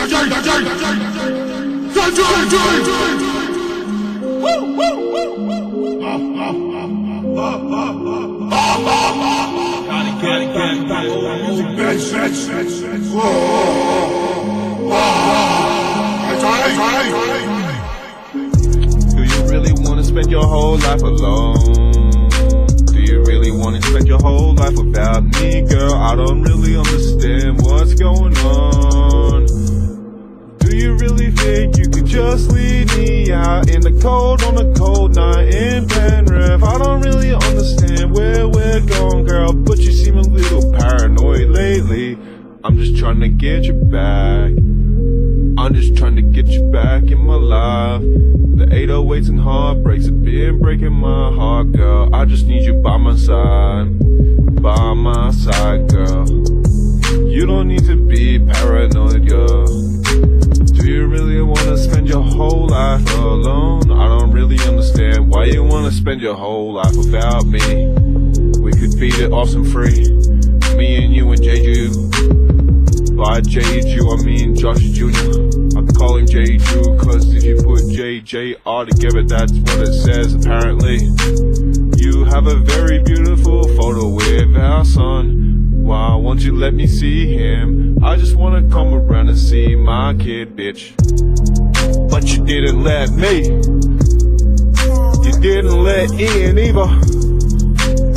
Do you really wanna spend your whole life alone? Do you really wanna spend your whole life without me, girl? I don't really understand what's going on. Do you really think you could just leave me out in the cold on a cold night in Penrith? I don't really understand where we're going, girl, but you seem a little paranoid lately. I'm just trying to get you back. I'm just trying to get you back in my life. The 808s and heartbreaks have been breaking my heart, girl. I just need you by my side, girl. You don't need to be paranoid, girl. Do you really wanna spend your whole life alone? I don't really understand why you wanna spend your whole life without me. We could beat it awesome free, me and you and Jeju. By Jeju, I mean Josh Jr. I call him Jeju, cause if you put JJR together, that's what it says apparently. You have a very beautiful photo with our son. Why won't you let me see him? I just wanna come around and see my kid, bitch. But you didn't let me. You didn't let Ian either.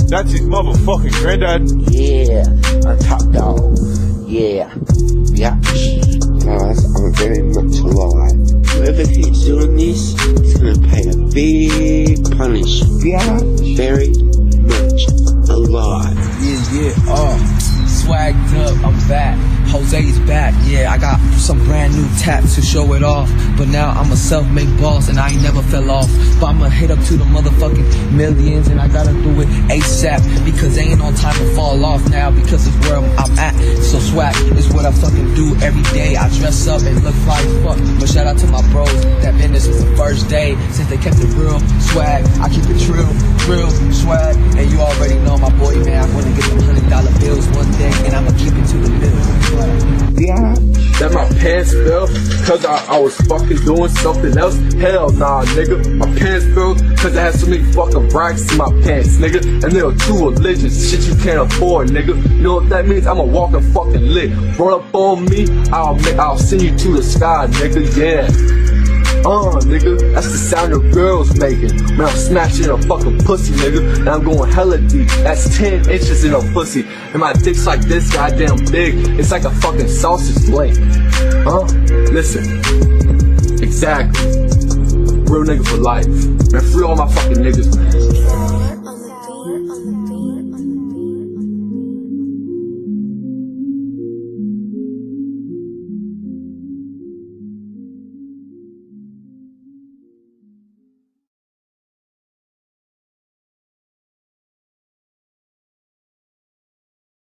That's his motherfucking granddad. Yeah, I'm top dog. Yeah, guys, I'm very much alive. Whoever keeps doing this is gonna pay a big punishment. Yeah, very much alive. Swagged up, I'm back. Jose's back, yeah, I got some brand new tats to show it off. But now I'm a self-made boss and I ain't never fell off. But I'ma hit up to the motherfucking millions and I gotta do it ASAP. Because ain't no time to fall off now because it's where I'm at. So swag is what I fucking do every day. I dress up and look fly as fuck. But shout out to my bros that been there since the first day. Since they kept it real, swag, I keep it real swag. And you already know my boy, man, I'm gonna get them $100 bills one day and I'ma keep it to the middle. Yeah. That my pants fell, cause I was fucking doing something else. Hell nah, nigga. My pants fell, cause I had so many fucking racks in my pants, nigga. And they were too religious, shit you can't afford, nigga. You know what that means? I'm a walking fucking lick. Run up on me, I'll send you to the sky, nigga, yeah. Nigga, that's the sound your girls making. Man, I'm smashing a fucking pussy, nigga. And I'm going hella deep. That's 10 inches in a pussy. And my dick's like this goddamn big. It's like a fucking sausage blade. Listen. Exactly. Real nigga for life. Man, free all my fucking niggas, man.